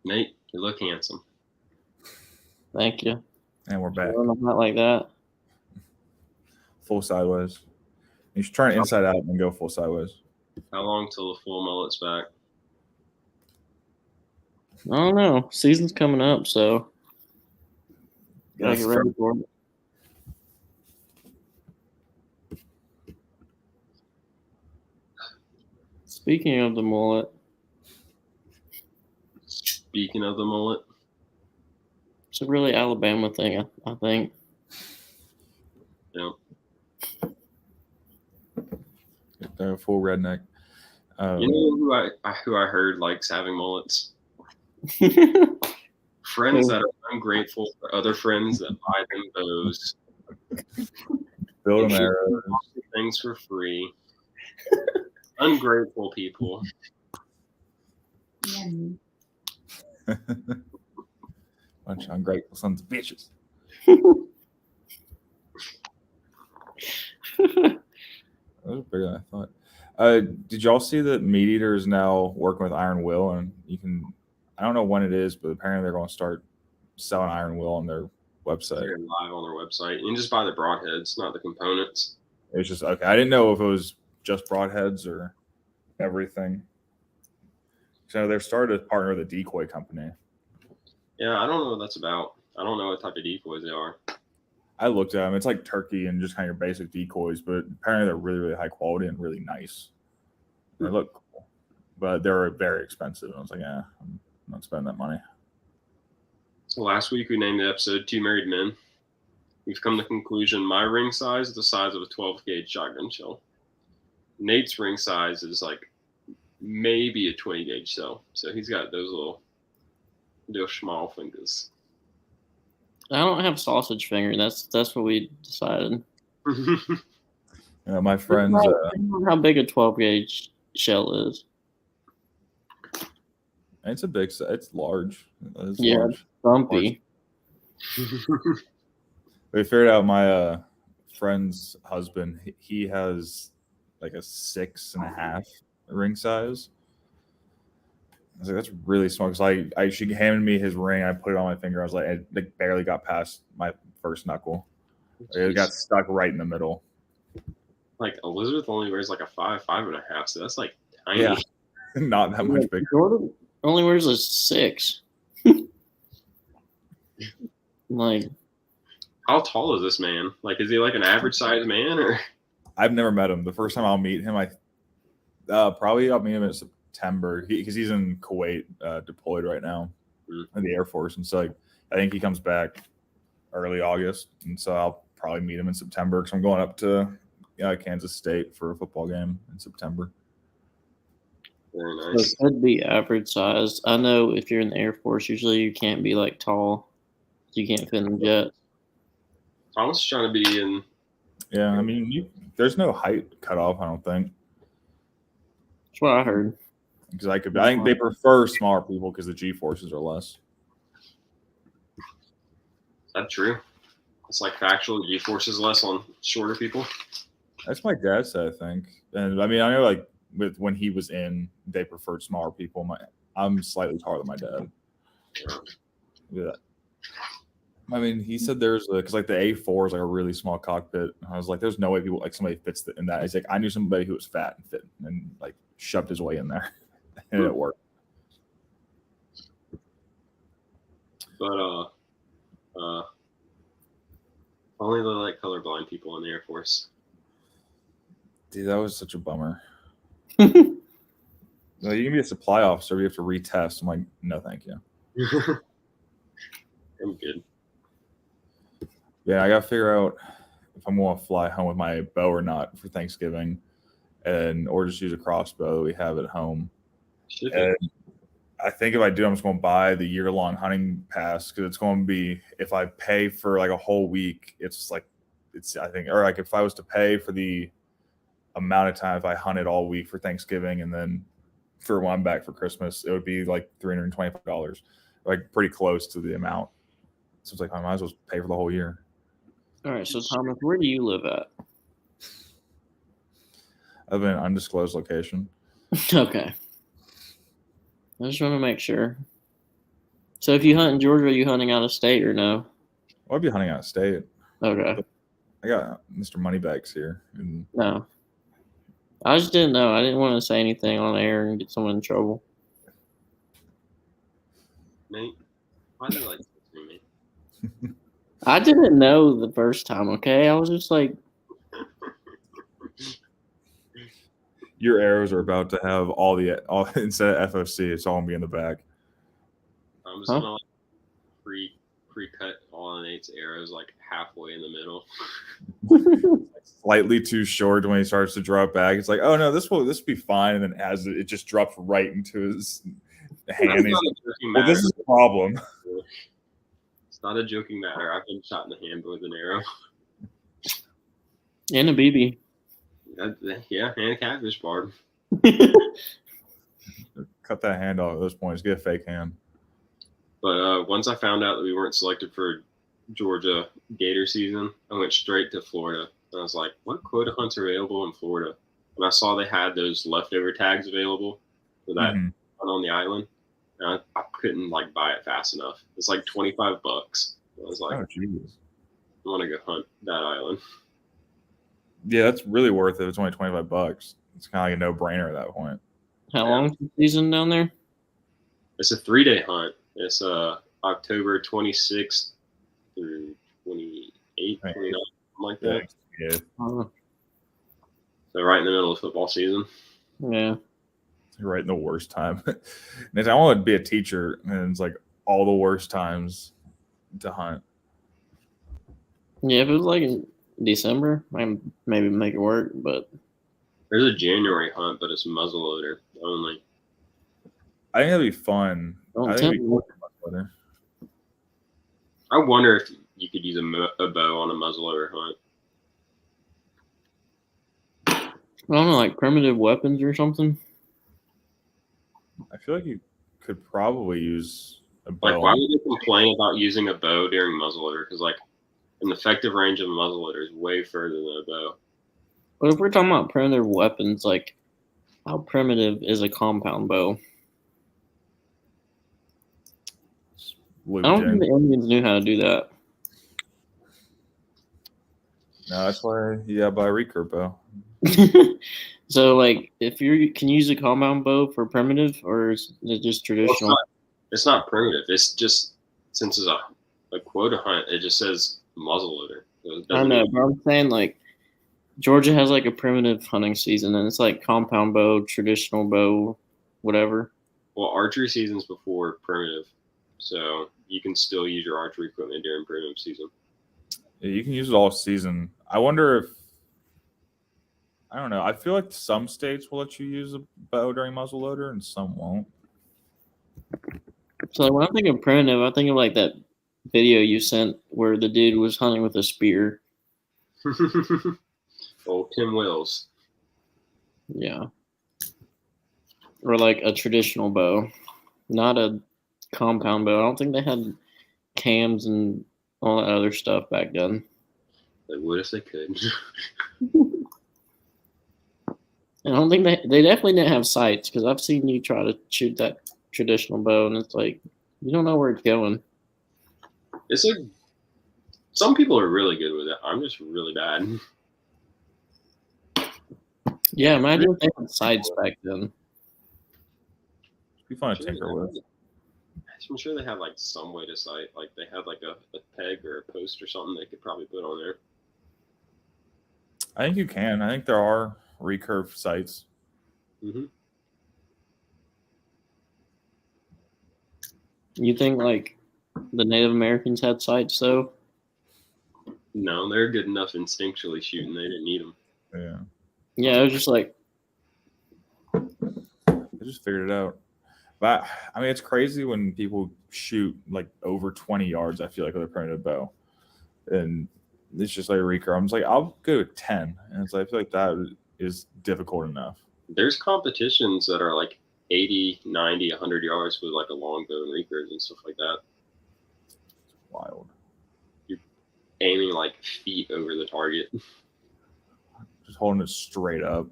Nate, you look handsome. Thank you. And we're back. I'm not like that. Full sideways. You should turn it inside out and go full sideways. How long till the full mullet's back? I don't know. Season's coming up, so gotta get ready for it. Speaking of the mullet. Speaking of the mullet. It's a really Alabama thing, I think. Yeah. They're full redneck. You know who I heard likes having mullets? Friends that are ungrateful for other friends that buy them those. Build them arrows. Things for free. Ungrateful people. Bunch of ungrateful sons of bitches. That was bigger than I thought. Did y'all see that Meat Eater is now working with Iron Will, and you can, I don't know when it is, but apparently they're going to start selling Iron Will on their website. They're live on their website. You can just buy the broadheads, not the components. It was just okay. I didn't know if it was just broadheads or everything. So they're started to partner with a decoy company. Yeah, I don't know what that's about. I don't know what type of decoys they are. I looked at them. It's like turkey and just kind of your basic decoys, but apparently they're really, really high quality and really nice. They look cool, but they're very expensive. And I was like, yeah, I'm not spending that money. So last week we named the episode Two Married Men. We've come to the conclusion my ring size is the size of a 12 gauge shotgun shell. Nate's ring size is like maybe a 20 gauge shell. So he's got those little small fingers. I don't have sausage finger. That's what we decided. My friends. How big a 12 gauge shell is? It's a big. It's large. It's large. Bumpy. We figured out my friend's husband. He has like a 6.5 ring size. I was like, that's really small. Because she handed me his ring. I put it on my finger. I was like, it barely got past my first knuckle. It got stuck right in the middle. Like Elizabeth only wears like a 5.5. So that's like tiny. Yeah, not that much bigger. Jordan only wears a 6. Like, how tall is this man? Like, is he like an average sized man or? I've never met him. The first time I'll meet him, probably I'll meet him in September because he's in Kuwait, deployed right now in the Air Force, and so I think he comes back early August, and so I'll probably meet him in September because I'm going up to Kansas State for a football game in September. Very nice. So it could be average size. I know if you're in the Air Force, usually you can't be like tall. You can't fit in the jet. I was trying to be in. Yeah, I mean, there's no height cutoff. I don't think. That's what I heard. Because I think they prefer smaller people because the G-forces are less. Is that true? It's like factual G-forces less on shorter people. That's my guess, I think. And I mean, I know like when he was in, they preferred smaller people. I'm slightly taller than my dad. Yeah. I mean, he said there's because like the A4 is like a really small cockpit. I was like, there's no way people like somebody fits in that. He's like, I knew somebody who was fat and fit and like shoved his way in there, and it worked. But only the like colorblind people in the Air Force. Dude, that was such a bummer. No, you can be a supply officer. You have to retest. I'm like, no, thank you. I'm good. Yeah, I gotta figure out if I'm gonna fly home with my bow or not for Thanksgiving, or just use a crossbow that we have at home. And I think if I do, I'm just gonna buy the year-long hunting pass because it's going to be if I pay for like a whole week, I think, or like if I was to pay for the amount of time if I hunted all week for Thanksgiving and then for when I'm back for Christmas, it would be like $325, like pretty close to the amount. So it's like I might as well pay for the whole year. All right, so Thomas, where do you live at? I live in an undisclosed location. Okay. I just want to make sure. So if you hunt in Georgia, are you hunting out of state or no? Well, I'd be hunting out of state. Okay. I got Mr. Moneybags here. And No. I just didn't know. I didn't want to say anything on air and get someone in trouble. Nate, why do you like texting me? I didn't know the first time, okay? I was just like, your arrows are about to have all instead of FOC, it's all gonna be in the back. I'm just gonna like pre-cut all of Nate's arrows like halfway in the middle. Slightly too short when he starts to drop back. It's like, oh no, this will be fine. And then as it just drops right into his hand, he's like, well, this is a problem. It's not a joking matter. I've been shot in the hand with an arrow. and a BB. Yeah, and a catfish barb. Cut that hand off at those points. Get a fake hand. But once I found out that we weren't selected for Georgia gator season, I went straight to Florida. And I was like, what quota hunts are available in Florida? And I saw they had those leftover tags available for that hunt on the island. And I couldn't like buy it fast enough. It's like $25. I was like, oh, jeez. I want to go hunt that island. Yeah, that's really worth it. It's only $25. It's kind of like a no-brainer at that point. How long's the season down there? It's a 3-day hunt. It's October 26th through 28th, 29th, something like that. Yeah. So right in the middle of football season. Yeah. You're right in the worst time. And I want to be a teacher, and it's like all the worst times to hunt. Yeah, if it was like in December, I maybe make it work, but there's a January hunt, but it's muzzleloader only. I think that'd be fun. I think it'd be cool for muzzleloader. I wonder if you could use a bow on a muzzleloader hunt. I don't know, like primitive weapons or something. I feel like you could probably use a bow. Like, why would they complain about using a bow during muzzleloader? Because like an effective range of a muzzleloader is way further than a bow. But if we're talking about primitive weapons, like how primitive is a compound bow? I don't think the Indians knew how to do that. No, that's why you gotta buy a recurve bow. So, like, if you can use a compound bow for primitive, or is it just traditional? Well, it's not primitive. It's just since it's a quota hunt, it just says muzzleloader. I know, but I'm saying like Georgia has like a primitive hunting season, and it's like compound bow, traditional bow, whatever. Well, archery season's before primitive, so you can still use your archery equipment during primitive season. Yeah, you can use it all season. I wonder if I don't know. I feel like some states will let you use a bow during muzzleloader, and some won't. So like, when I think of primitive, I think of like that video you sent where the dude was hunting with a spear. Oh, Tim Wills. Yeah. Or like a traditional bow, not a compound bow. I don't think they had cams and all that other stuff back then. They would if they could. I don't think they definitely didn't have sights, because I've seen you try to shoot that traditional bow and it's like you don't know where it's going. It's like some people are really good with it. I'm just really bad. Yeah, imagine if they had sights back then. It'd be fun to tinker with. I'm sure they had like some way to sight. Like they had like a peg or a post or something they could probably put on there. I think you can. I think there are recurve sights. Mm-hmm. You think like the Native Americans had sights though? No, they're good enough instinctually shooting. They didn't need them. Yeah. Yeah, it was just like they just figured it out. But I mean, it's crazy when people shoot like over 20 yards. I feel like with a primitive bow, and it's just like a recurve. I'm just like, I'll go with 10, and it's like, I feel like that is difficult enough. There's competitions that are like 80, 90, 100 yards with like a longbow and recurves and stuff like that. It's wild. You're aiming like feet over the target. Just holding it straight up.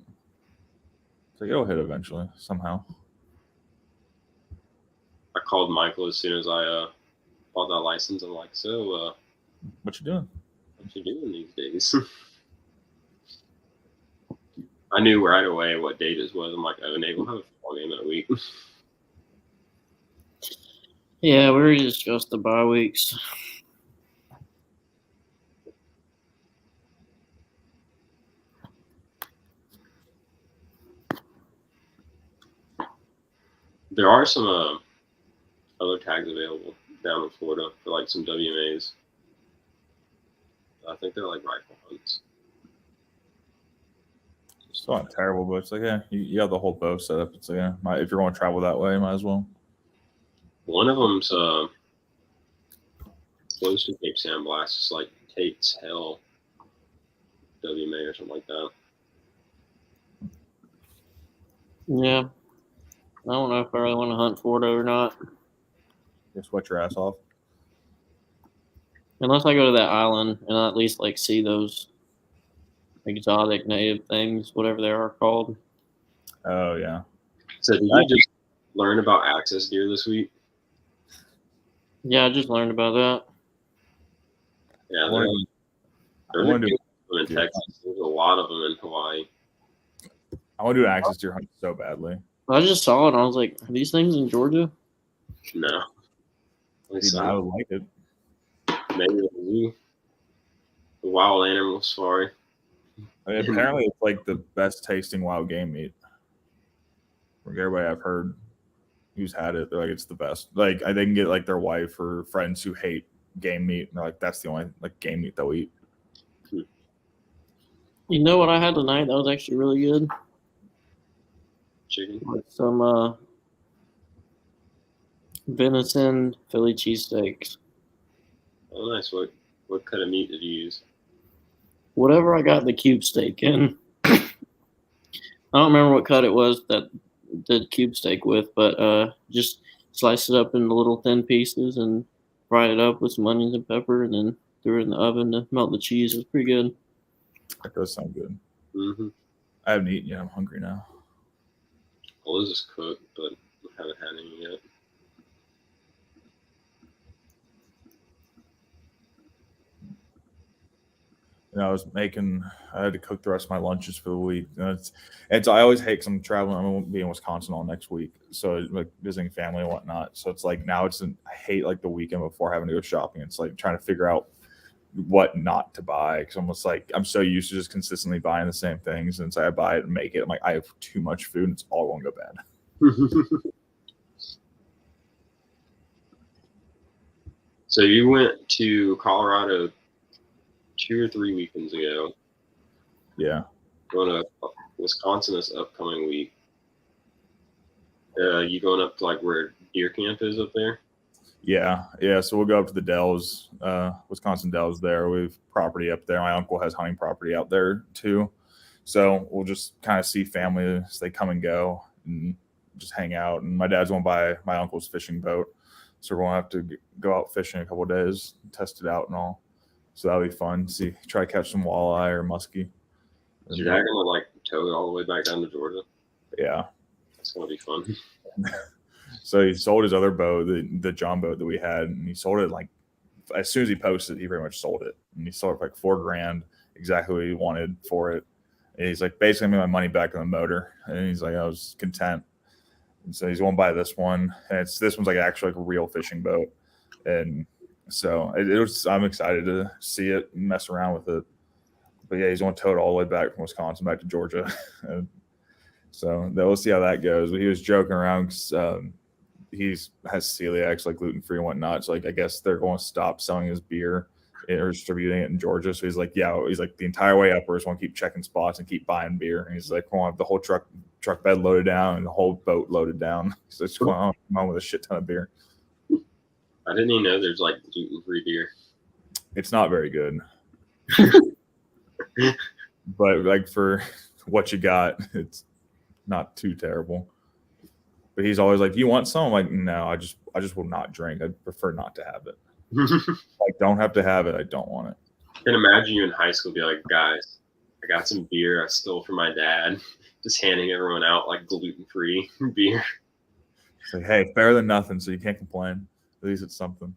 It's like it'll hit eventually somehow. I called Michael as soon as I bought that license. I'm like, so what you doing? What you doing these days? I knew right away what date it was. I'm like, oh, Nate, we'll have a football game that week. Yeah, we were just the bye weeks. There are some other tags available down in Florida for like some WMAs. I think they're like rifle hunts. It's not terrible, but it's like, yeah, you have the whole bow set up. It's like, yeah, if you're going to travel that way, might as well. One of them's close to Cape Sandblast. It's like Tate's Hell WMA or something like that. Yeah. I don't know if I really want to hunt Florida or not. Just sweat your ass off. Unless I go to that island and I at least like see those exotic native things, whatever they are called. Oh, yeah. So did you just learn about access deer this week? Yeah, I just learned about that. Yeah, they're in Texas. There's a lot of them in Hawaii. I want to do an access deer hunt so badly. I just saw it and I was like, are these things in Georgia? No. I would like it. Maybe the wild animal safari. I mean, apparently, it's like the best tasting wild game meat. From everybody I've heard who's had it, they're like, it's the best. Like, they can get like their wife or friends who hate game meat, and they're like, that's the only like game meat they'll eat. You know what I had tonight? That was actually really good. Chicken. With some venison Philly cheesesteaks. Oh, nice. What kind of meat did you use? Whatever I got the cube steak in. I don't remember what cut it was that did cube steak with, but just slice it up into little thin pieces and fry it up with some onions and pepper, and then threw it in the oven to melt the cheese. It was pretty good. That does sound good. Mm-hmm. I haven't eaten yet. I'm hungry now. Well, this is cooked, but I haven't had any yet. You know, I had to cook the rest of my lunches for the week. And I always hate because I'm traveling. I'm going to be in Wisconsin all next week. So, like, visiting family and whatnot. So, it's like now I hate like the weekend before having to go shopping. It's like trying to figure out what not to buy. Because I'm just like, I'm so used to just consistently buying the same things. And so I buy it and make it. I'm like, I have too much food and it's all going to go bad. So, you went to Colorado 2 or 3 weekends ago. Yeah. Going to Wisconsin this upcoming week. You going up to like where deer camp is up there? Yeah. So we'll go up to the Dells, Wisconsin Dells there. We have property up there. My uncle has hunting property out there too. So we'll just kind of see family as they come and go and just hang out. And my dad's going to buy my uncle's fishing boat. So we're going to have to go out fishing a couple of days, test it out and all. So that'll be fun. Try to catch some walleye or muskie. Is your dad gonna like tow it all the way back down to Georgia? Yeah, that's gonna be fun. So he sold his other boat, the John boat that we had, and he sold it like as soon as he posted, he pretty much sold it, and he sold it for like $4,000, exactly what he wanted for it. And he's like, basically, I made my money back on the motor, and he's like, I was content. And so he's going to buy this one, and this one's like actually like a real fishing boat, and so I'm excited to see it and mess around with it. But yeah, he's going to tow it all the way back from Wisconsin back to Georgia. So we'll see how that goes. But he was joking around because he has celiac, like gluten-free and whatnot. So like, I guess they're going to stop selling his beer or distributing it in Georgia. So he's like, the entire way up, we're just going to keep checking spots and keep buying beer. And he's like, we're going to have the whole truck bed loaded down and the whole boat loaded down. So it's going on with a shit ton of beer. I didn't even know there's like gluten-free beer. It's not very good. But like for what you got, it's not too terrible. But he's always like, "Do you want some?" I'm like, "No, I just will not drink. I'd prefer not to have it. Like, don't have to have it. I don't want it." I can imagine you in high school be like, "Guys, I got some beer I stole from my dad." Just handing everyone out like gluten-free beer. It's like, hey, better than nothing, so you can't complain. At least it's something.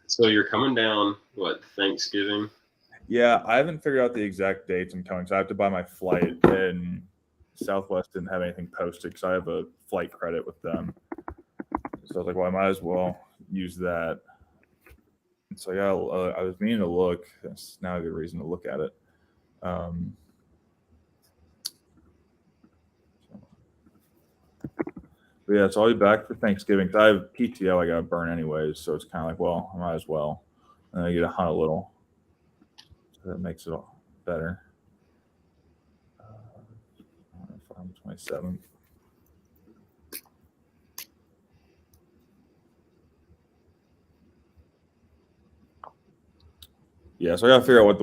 So you're coming down, what, Thanksgiving? Yeah, I haven't figured out the exact dates I'm coming, so I have to buy my flight, and Southwest didn't have anything posted because I have a flight credit with them. So I was like, well, I might as well use that. And so yeah, I was meaning to look. That's now a good reason to look at it. But yeah, so I'll be back for Thanksgiving because I have PTO I got to burn anyways. So it's kind of like, well, I might as well. And I get to hunt a little. So that makes it all better. Farm 27. Yeah, so I got to figure out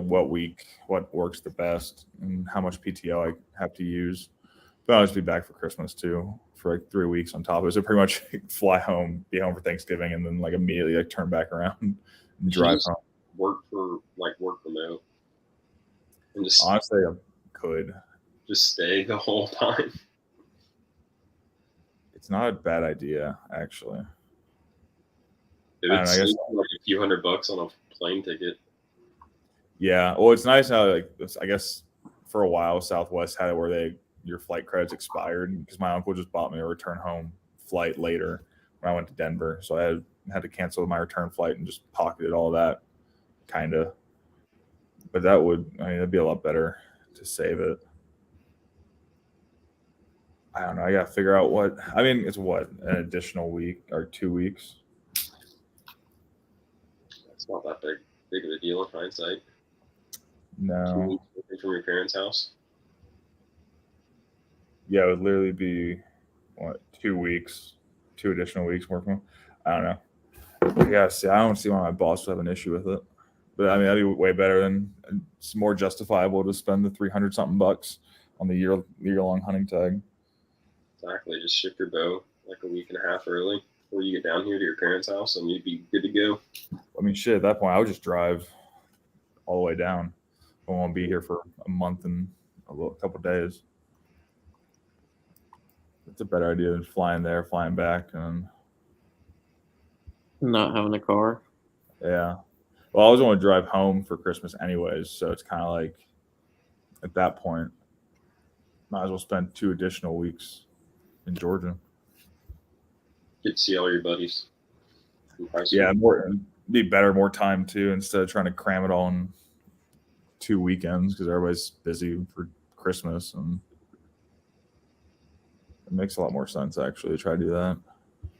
what works the best, and how much PTO I have to use. But I'll just be back for Christmas too, for like 3 weeks on top of it. So pretty much fly home, be home for Thanksgiving, and then like immediately like turn back around and drive home. Work remote, and just Honestly, I could just stay the whole time. It's not a bad idea, actually. It would save like a few $100 on a plane ticket. Yeah, well, it's nice how like I guess for a while Southwest had it where your flight credits expired because my uncle just bought me a return home flight later when I went to Denver, so I had to cancel my return flight and just pocketed all that, kind of. But that'd be a lot better to save it. I don't know. I got to figure out it's an additional week or 2 weeks. It's not that big of a deal in hindsight. No. 2 weeks working from your parents' house? Yeah, it would literally be 2 weeks, 2 additional weeks working. I don't know. Yeah, see, I don't see why my boss would have an issue with it. But I mean, that'd be way better than it's more justifiable to spend the $300 something on the year-long hunting tag. Exactly. Just ship your bow like a week and a half early before you get down here to your parents' house, and you'd be good to go. I mean, shit, at that point, I would just drive all the way down. I won't be here for a month and a couple of days. It's a better idea than flying there, flying back, and not having a car. Yeah. Well, I was going to drive home for Christmas anyways, so it's kind of like at that point, might as well spend 2 additional weeks in Georgia. Get to see all your buddies. Yeah, be better, more time too, instead of trying to cram it all in 2 weekends because everybody's busy for Christmas, and it makes a lot more sense actually to try to do that.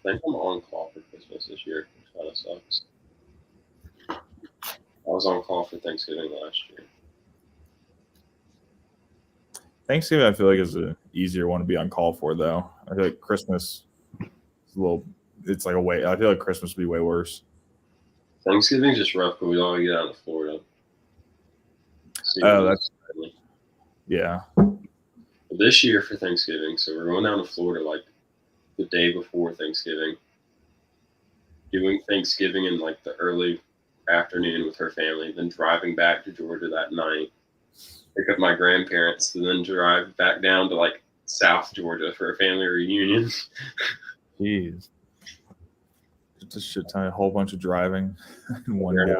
I think I'm on call for Christmas this year, which kind of sucks. I was on call for Thanksgiving last year. Thanksgiving, I feel like, is an easier one to be on call for, though. I feel like Christmas is it's like I feel like Christmas would be way worse. Thanksgiving's just rough, but we all get out of Florida. Yeah. But this year for Thanksgiving, so we're going down to Florida like the day before Thanksgiving. Doing Thanksgiving in like the early afternoon with her family, then driving back to Georgia that night, pick up my grandparents, and then drive back down to like South Georgia for a family reunion. Jeez. It's a shit ton, a whole bunch of driving in one day.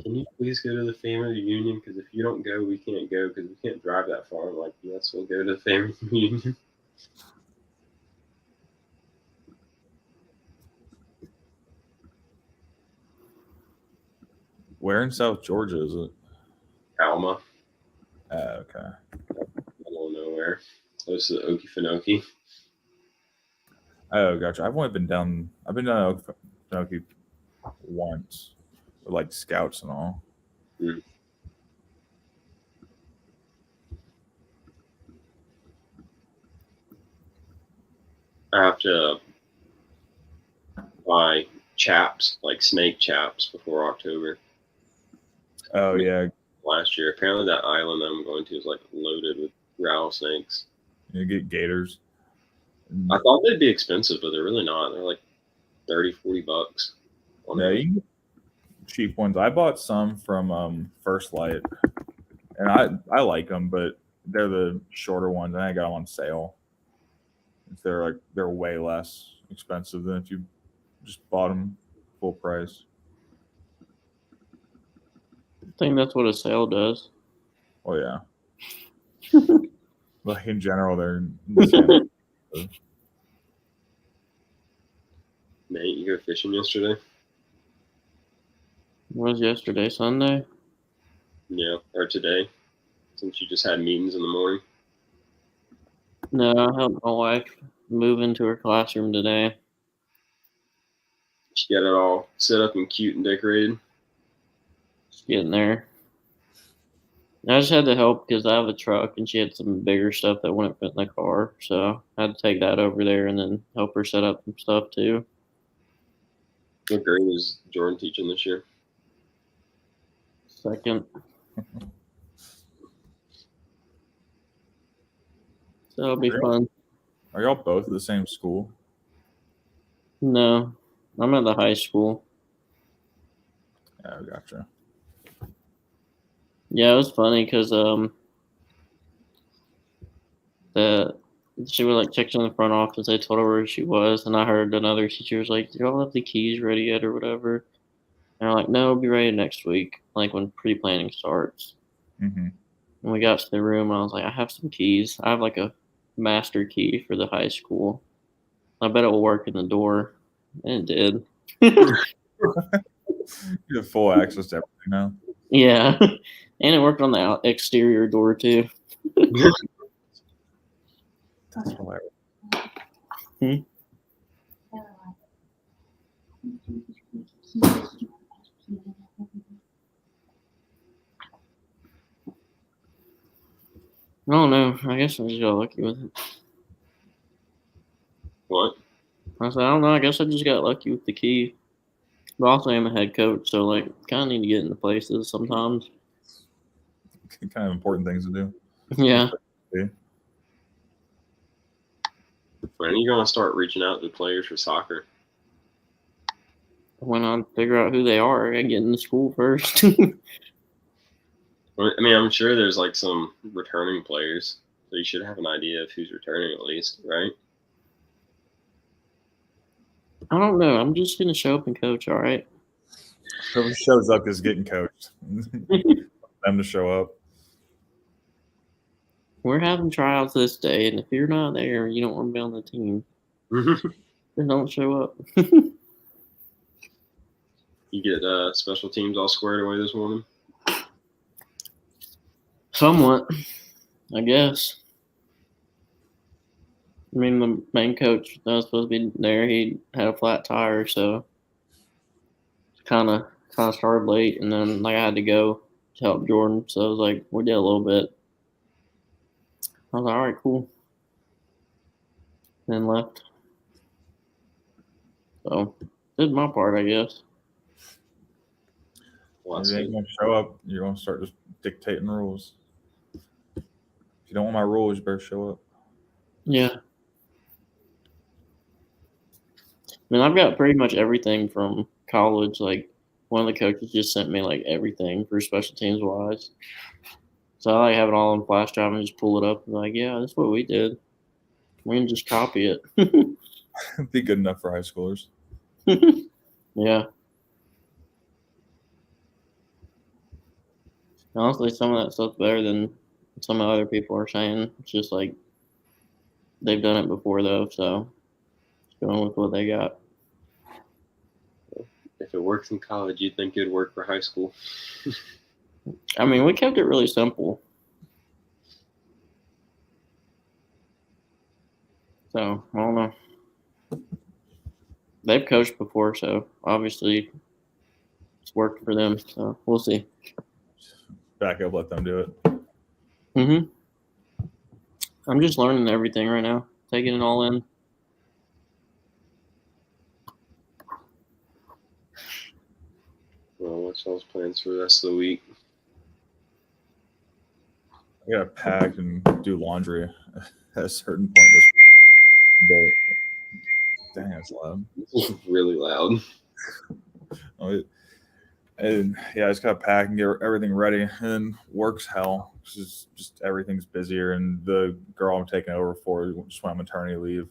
Can you please go to the family reunion? Because if you don't go, we can't go because we can't drive that far. I'm like, yes, we'll go to the family reunion. Where in South Georgia is it? Alma. Okay. Middle of nowhere. Close to the Okefenokee. Oh, gotcha. I've been down Okefenokee once with like scouts and all. Mm. I have to buy chaps, like snake chaps, before October. Oh, yeah. Last year, apparently that island that I'm going to is like loaded with rattlesnakes. You get gators. I thought they'd be expensive, but they're really not. They're like $30-$40. Yeah, you can get cheap ones. I bought some from First Light, And I like them, but they're the shorter ones. And I got them on sale. They're way less expensive than if you just bought them full price. I think that's what a sale does. Oh yeah. Like in general, they're insane. Nate, you go fishing yesterday? What was yesterday? Sunday? Yeah, or today, since you just had meetings in the morning. No, I helped my wife move into her classroom today. She got it all set up and cute and decorated. Just getting there. I just had to help because I have a truck and she had some bigger stuff that wouldn't fit in the car. So I had to take that over there and then help her set up some stuff too. What grade is Jordan teaching this year? Second. So it'll be fun. Are y'all both at the same school? No, I'm at the high school. Yeah, I gotcha. Yeah, it was funny because she was like checking in the front office. They told her where she was, and I heard another teacher was like, "Do y'all have the keys ready yet, or whatever?" And I'm like, "No, it'll be ready next week, like when pre-planning starts." Mm-hmm. When we got to the room, I was like, "I have some keys. I have like a master key for the high school. I bet it will work in the door," and it did. You have full access to everything now. Yeah, and it worked on the exterior door too. That's hilarious. I don't know. I guess I just got lucky with it. What? I said, I don't know. I guess I just got lucky with the key. But also, I'm a head coach, so like, kind of need to get into places sometimes. Kind of important things to do. Yeah. When are you going to start reaching out to players for soccer? When I figure out who they are, I get into school first. I mean, I'm sure there's like some returning players, so you should have an idea of who's returning at least, right? I don't know. I'm just gonna show up and coach. All right. Whoever shows up is getting coached. Them to show up. We're having tryouts this day, and if you're not there, you don't want to be on the team. Then don't show up. You get special teams all squared away this morning? Somewhat, I guess. I mean, the main coach that was supposed to be there, he had a flat tire, so kind of started late, and then like I had to go to help Jordan, so I was like, we did a little bit. I was like, all right, cool. Then left. So did my part, I guess. Well, If you ain't gonna show up, you're gonna start just dictating rules. If you don't want my rules, you better show up. Yeah. I mean, I've got pretty much everything from college. Like, one of the coaches just sent me like everything for special teams wise. So I like have it all on flash drive and just pull it up and like, yeah, that's what we did. We can just copy it. Be good enough for high schoolers. Yeah. Honestly, some of that stuff's better than some other people are saying. It's just like they've done it before though, so just going with what they got. If it works in college, you'd think it'd work for high school. I mean, we kept it really simple. So, I don't know. They've coached before, so obviously it's worked for them. So, we'll see. Back up, let them do it. I'm just learning everything right now, taking it all in. Well, what's y'all's plans for the rest of the week? I gotta pack and do laundry at a certain point this week. But dang, that's loud. This is really loud. And yeah, I just gotta pack and get everything ready. And work's hell. Just everything's busier. And the girl I'm taking over for just went on maternity leave.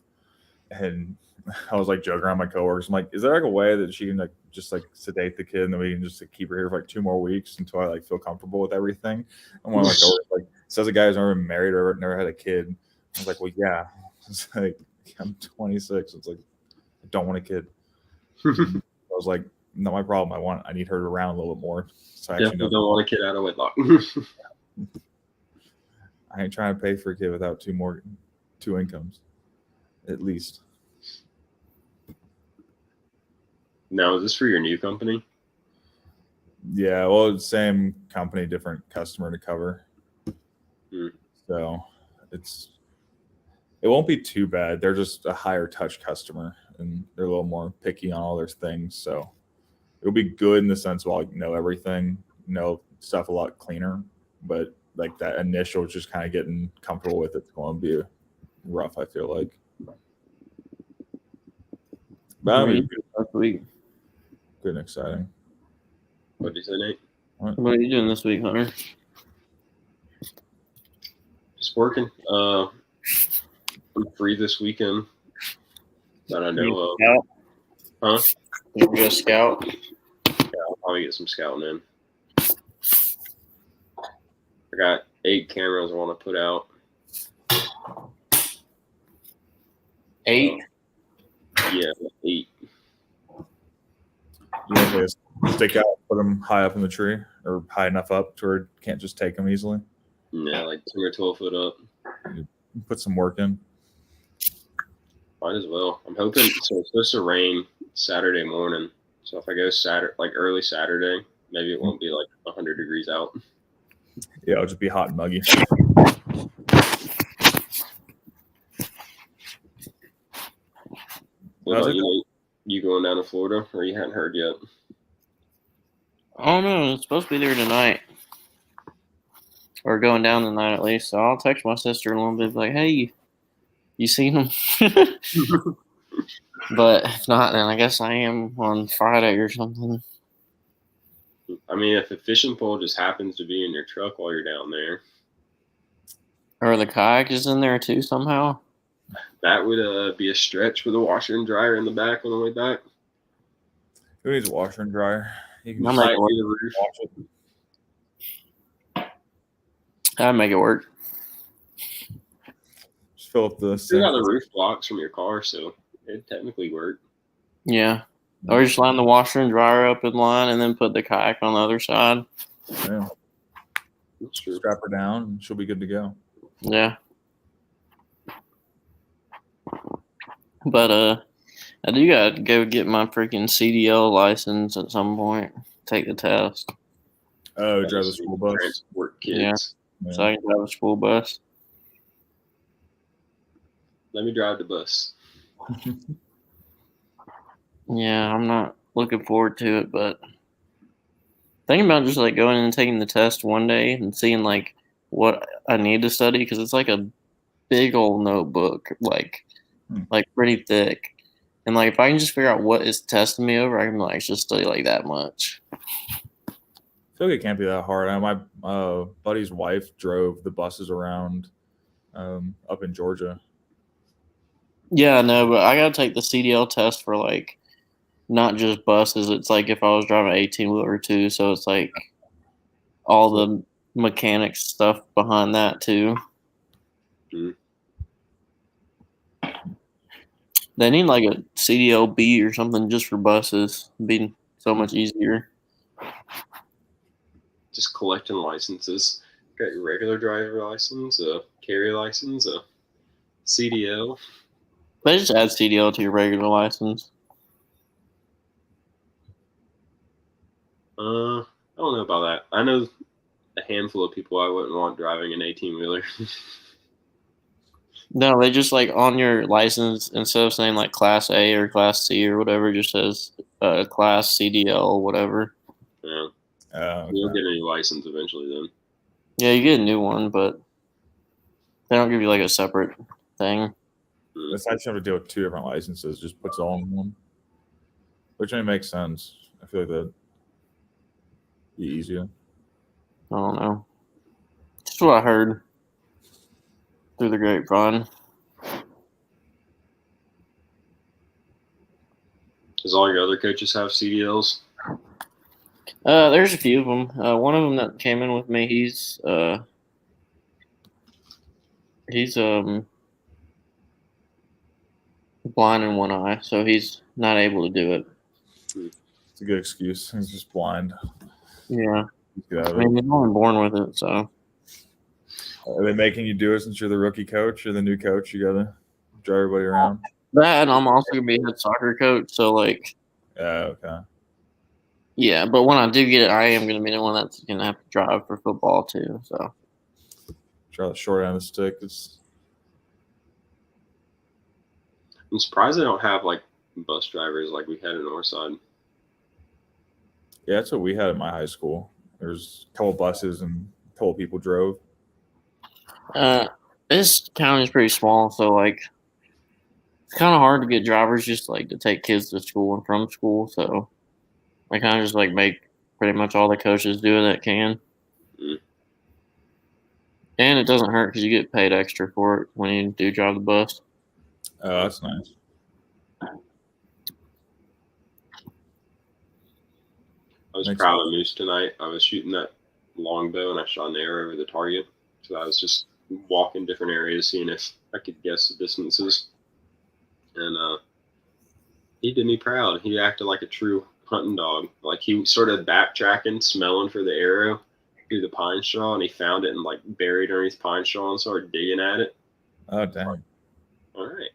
And I was like joking around my coworkers. I'm like, is there like a way that she can like just like sedate the kid and then we can just like, keep her here for like 2 more weeks until I like feel comfortable with everything? And one of my coworkers like says a guy who's never been married or never had a kid. I was like, well, yeah. It's like I'm 26. It's like I don't want a kid. I was like, not my problem. I need her around a little bit more. So I actually Definitely don't want a kid out of wedlock. I ain't trying to pay for a kid without two incomes, at least. Now, is this for your new company? Yeah, well, it's same company, different customer to cover. So it won't be too bad. They're just a higher touch customer, and they're a little more picky on all their things. So it'll be good in the sense of like know everything, know stuff a lot cleaner. But like that initial, just kind of getting comfortable with it's going to be rough. I feel like. But I mean, good and exciting. What did you say, Nate? What are you doing this week, Hunter? Just working. I'm free this weekend. That I know of. Scout? Huh? You gonna go scout? Yeah, I'll probably get some scouting in. I got 8 cameras I want to put out. 8? Yeah, 8. You know, they stick out, put them high up in the tree, or high enough up to where you can't just take them easily. Yeah, like 10 or 12 foot up. You put some work in. Might as well. I'm hoping. So it's supposed to rain Saturday morning. So if I go early Saturday, maybe it won't be like 100 degrees out. Yeah, it'll just be hot and muggy. What about you, Nate? You going down to Florida, or you hadn't heard yet? Oh no, it's supposed to be there tonight. Or going down tonight at least. So I'll text my sister a little bit like, hey, you seen him? But if not, then I guess I am on Friday or something. I mean, if the fishing pole just happens to be in your truck while you're down there. Or the kayak is in there too somehow. That would be a stretch with a washer and dryer in the back on the way back. Who needs a washer and dryer? You can I'll just make it work. wash it. I'd make it work. Just fill up the You sink. got the roof blocks from your car, so it technically worked. Yeah. Or just line the washer and dryer up in line and then put the kayak on the other side. Yeah. That's true. Strap her down and she'll be good to go. Yeah. But I do gotta go get my freaking CDL license at some point. Take the test. Oh, drive the school bus. Transport kids. Yeah. So I can drive a school bus. Let me drive the bus. Yeah, I'm not looking forward to it, but thinking about just like going and taking the test one day and seeing like what I need to study because it's like a big old notebook, like pretty thick. And like if I can just figure out what it's testing me over, I can like just study like that much. I feel like it can't be that hard. My buddy's wife drove the buses around up in Georgia. Yeah, no, but I gotta take the CDL test for like not just buses. It's like if I was driving an 18-wheeler too, so it's like all the mechanics stuff behind that too. Mm-hmm. They need like a CDL-B or something just for buses. It'd be so much easier. Just collecting licenses. Got your regular driver license, a carry license, a CDL. They just add CDL to your regular license. I don't know about that. I know a handful of people I wouldn't want driving an 18-wheeler. No, they just like on your license instead of saying like Class A or Class C or whatever, just says Class CDL or whatever. Yeah. Okay. You'll get a new license eventually then. Yeah, you get a new one, but they don't give you like a separate thing. It's actually have to deal with 2 different licenses. Just puts it all in one, which makes sense. I feel like that Be easier. I don't know. Just what I heard through the grapevine. Does all your other coaches have CDLs? There's a few of them. One of them that came in with me, he's blind in one eye, so he's not able to do it. It's a good excuse. He's just blind. Yeah. Get out I of it. mean, he's only born with it, so. Are they making you do it since you're the rookie coach or the new coach? You gotta drive everybody around. That, and I'm also gonna be a head soccer coach, so like, Okay. yeah. But when I do get it, I am gonna be the one that's gonna have to drive for football too. So Try the short end of the stick. I'm surprised they don't have like bus drivers like we had in Northside. Yeah, that's what we had at my high school. There's a couple buses and a couple people drove. this county is pretty small, so like, it's kind of hard to get drivers just like to take kids to school and from school. So I kind of just like make pretty much all the coaches do that can. And it doesn't hurt because you get paid extra for it when you do drive the bus. Oh, that's nice. I was proud of Moose tonight. I was shooting that longbow and I shot an arrow over the target. So I was just walking different areas, seeing if I could guess the distances. And he did me proud. He acted like a true hunting dog. Like he started backtracking, smelling for the arrow through the pine straw, and he found it and like buried underneath pine straw and started digging at it. Oh, dang. All right.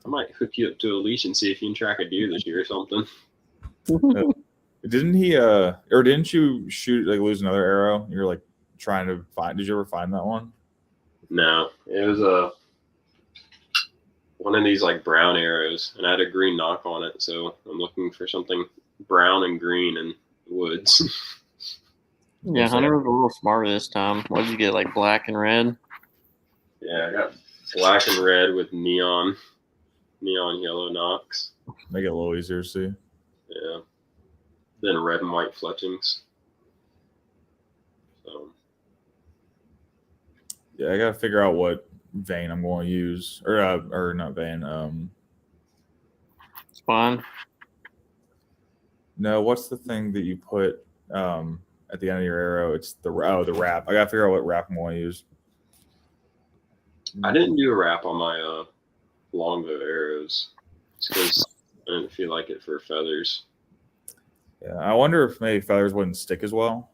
I might hook you up to a leash and see if you can track a deer this year or something. Didn't he or didn't you shoot like lose another arrow? You're like trying to find. Did you ever find that one? No, it was one of these like brown arrows, and I had a green knock on it, so I'm looking for something brown and green in the woods. Yeah, Hunter was a little smarter this time. What did you get, like black and red? Yeah, I got black and red with neon yellow knocks. Make it a little easier to see. Yeah. Then red and white fletchings. So. Yeah, I gotta figure out what vein I'm going to use, or not vein. Spine. No, what's the thing that you put at the end of your arrow? It's the wrap. I gotta figure out what wrap I'm going to use. I didn't do a wrap on my longbow arrows. It's because I didn't feel like it for feathers. Yeah, I wonder if maybe feathers wouldn't stick as well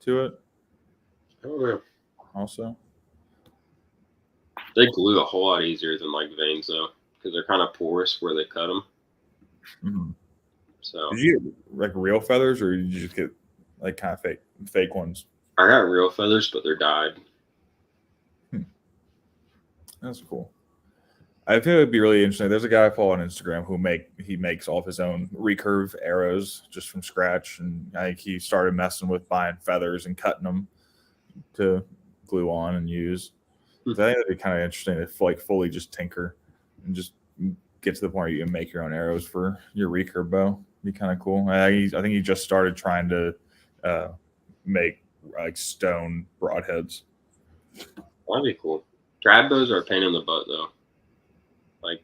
to it. I don't know. Also, they glue a whole lot easier than like veins though, because they're kind of porous where they cut them. mm-hmm. So did you get like real feathers, or did you just get like kind of fake ones? I got real feathers, but they're dyed. That's cool. I think it would be really interesting. There's a guy I follow on Instagram who makes all of his own recurve arrows just from scratch, and I think he started messing with buying feathers and cutting them to glue on and use. So I think it'd be kind of interesting to like fully just tinker and just get to the point where you can make your own arrows for your recurve bow. It'd be kind of cool. I think he just started trying to make like stone broadheads. That'd be cool. Trad bows are a pain in the butt though. Like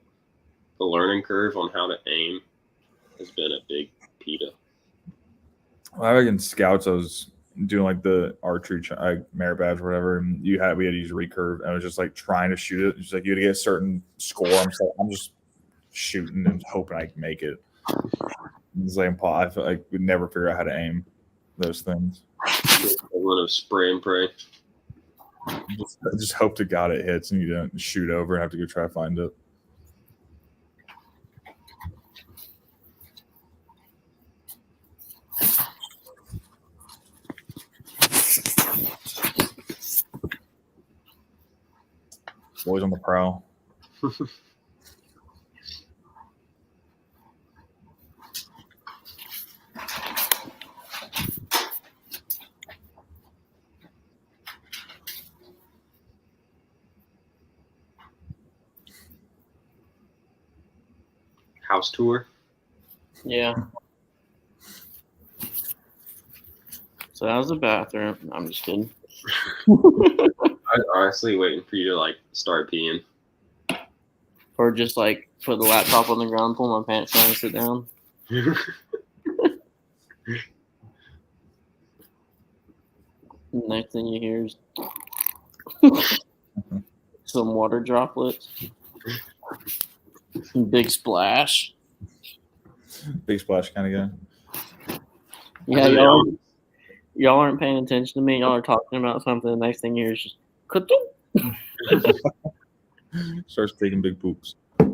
the learning curve on how to aim has been a big pita. Well, I think in scouts I was doing like the archery merit badge or whatever, and we had to use recurve, and I was just like trying to shoot it. It's like you had to get a certain score. I'm just shooting and hoping I can make it. It's like I feel like we'd never figure out how to aim those things. A lot of spray and pray. I just hope to God it hits and you don't shoot over and have to go try to find it. Boys on the prowl. House tour. Yeah. So that was the bathroom. I'm just kidding. I was honestly waiting for you to like start peeing. Or just like put the laptop on the ground, pull my pants down, and sit down. The next thing you hear is some water droplets. Big splash. Big splash kind of guy. Yeah, y'all aren't paying attention to me. Y'all are talking about something. The next thing you hear is just Starts taking big poops. I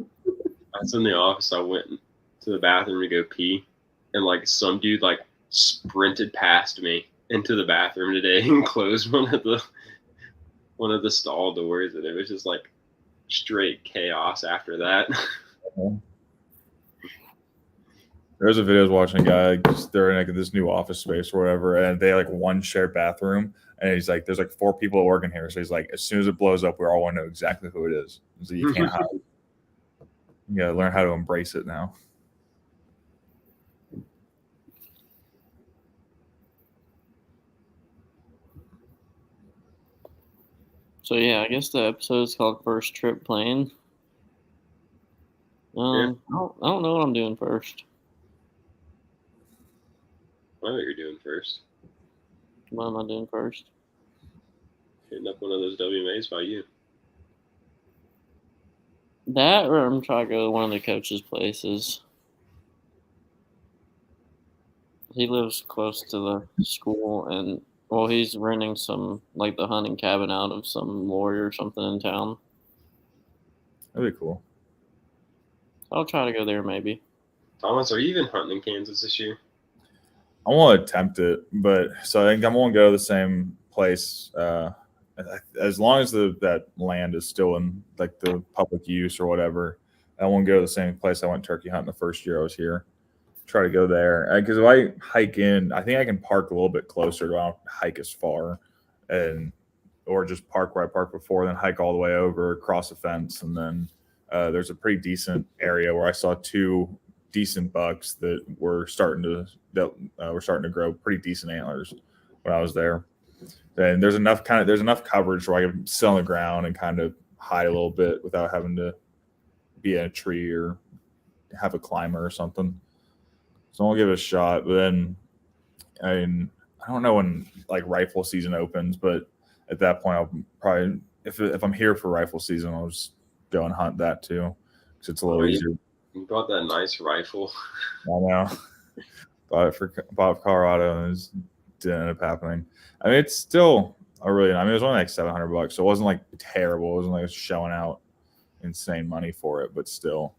was in the office. I went to the bathroom to go pee, and like some dude like sprinted past me into the bathroom today and closed one of the stall doors, and it was just like straight chaos after that. There's a video I was watching a guy, they're in like this new office space or whatever, and they like one shared bathroom, and he's like, there's like 4 people working here, so he's like, as soon as it blows up, we all want to know exactly who it is. So you can't hide. You gotta learn how to embrace it now. So yeah, I guess the episode is called First Trip Plane. I don't know what I'm doing first. I know what you're doing first. What am I doing first? Hitting up one of those WMAs by you. That, or I'm trying to go to one of the coach's places. He lives close to the school, and well, he's renting some like the hunting cabin out of some lawyer or something in town. That'd be cool. I'll try to go there maybe. Thomas, are you even hunting in Kansas this year? I want to attempt it, but so I think I'm going to go to the same place as long as that land is still in like the public use or whatever. I won't go to the same place I went turkey hunting the first year I was here. Try to go there because if I hike in, I think I can park a little bit closer. So I don't hike as far, or just park where I parked before, then hike all the way over, cross a fence, and then there's a pretty decent area where I saw 2 decent bucks that were starting to grow pretty decent antlers when I was there. And there's enough coverage where I can sit on the ground and kind of hide a little bit without having to be in a tree or have a climber or something. So I'll give it a shot. But then, I mean, I don't know when like rifle season opens, but at that point, I'll probably if I'm here for rifle season, I'll just go and hunt that too because it's a little easier. You bought that nice rifle. I know. Bought it for Colorado, and it didn't end up happening. I mean, it's still it was only like $700, so it wasn't like terrible. It wasn't like shelling out insane money for it, but still,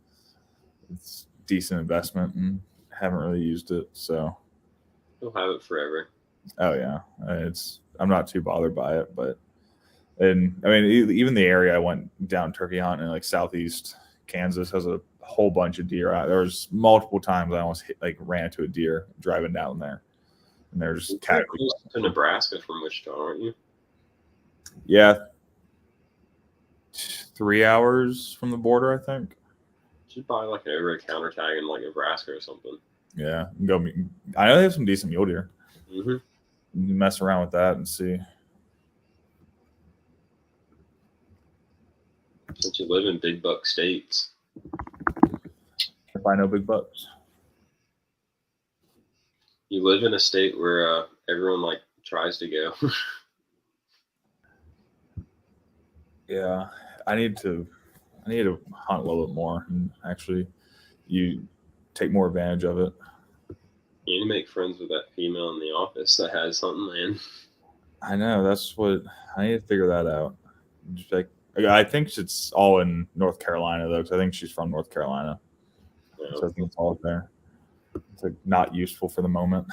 it's decent investment, and haven't really used it. So You'll have it forever. Oh yeah, I'm not too bothered by it, and I mean, even the area I went down turkey hunting in like southeast Kansas has a whole bunch of deer out. There was multiple times I almost ran into a deer driving down there, and they're just close to Nebraska from Wichita, aren't you? Yeah, 3 hours from the border, I think. You should buy like an over-the-counter tag in like Nebraska or something. Yeah, go. I know they have some decent mule deer. Mm-hmm. You mess around with that and see. Since you live in big buck states. If I know big bucks. You live in a state where everyone like tries to go. Yeah, I need to hunt a little bit more and actually you take more advantage of it. You need to make friends with that female in the office that has hunting land. I know, that's what I need to figure that out. I think it's all in North Carolina though, because I think she's from North Carolina. Yeah. So I think it's all up there. It's like not useful for the moment.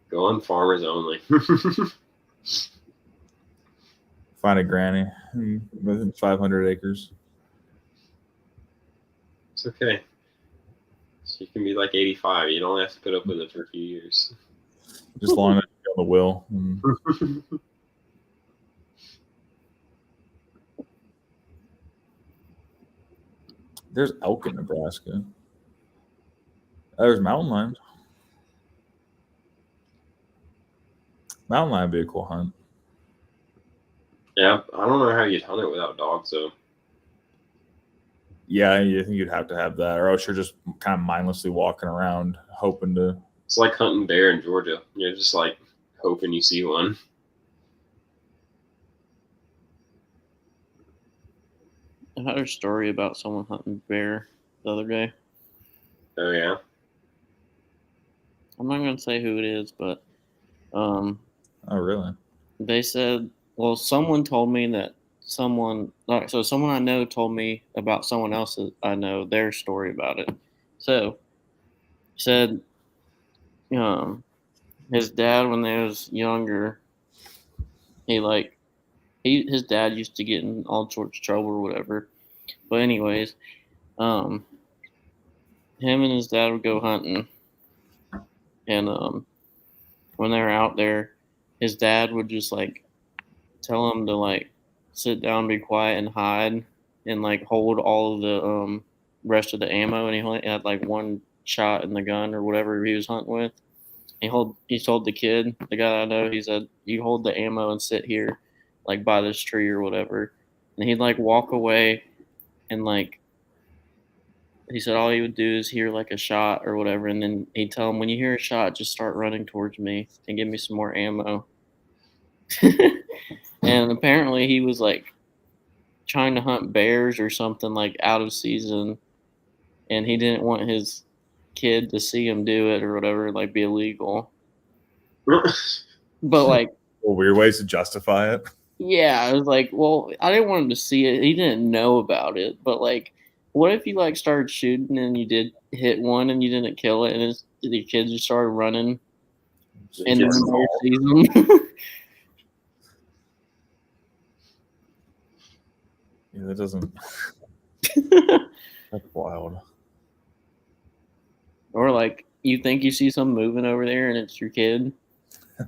Go on farmers only. Find a granny within 500 acres. It's okay. So you can be like 85. You don't have to put up with it for a few years. Just long enough to get on the will. There's elk in Nebraska. There's mountain lions. Mountain lion would be a cool hunt. Yeah, I don't know how you'd hunt it without dogs, though. Yeah, I think you'd have to have that, or else you're just kind of mindlessly walking around hoping to. It's like hunting bear in Georgia. You're just like hoping you see one. I heard a story about someone hunting bear the other day. Oh yeah. I'm not gonna say who it is, but Oh really? they said, well, someone told me that someone I know told me about someone else that I know their story about it. So said his dad when they was younger, his dad used to get in all sorts of trouble or whatever. But anyways, him and his dad would go hunting, and when they were out there, his dad would just like tell him to like sit down, be quiet, and hide, and like hold all of the rest of the ammo, and he only had like one shot in the gun or whatever he was hunting with. He told the kid, the guy I know, he said, "You hold the ammo and sit here, like by this tree or whatever." And he'd like walk away, and like he said, all he would do is hear like a shot or whatever, and then he'd tell him, "When you hear a shot, just start running towards me and give me some more ammo." And apparently, he was like trying to hunt bears or something like out of season, and he didn't want his kid to see him do it or whatever, like be illegal. But like, Well, weird ways to justify it. yeah, I was like, well, I didn't want him to see it. He didn't know about it, but like, what if you like started shooting and you did hit one and you didn't kill it, and the kids just started running, and then the bear sees them. Yeah, that doesn't. That's wild. Or like, you think you see something moving over there and it's your kid.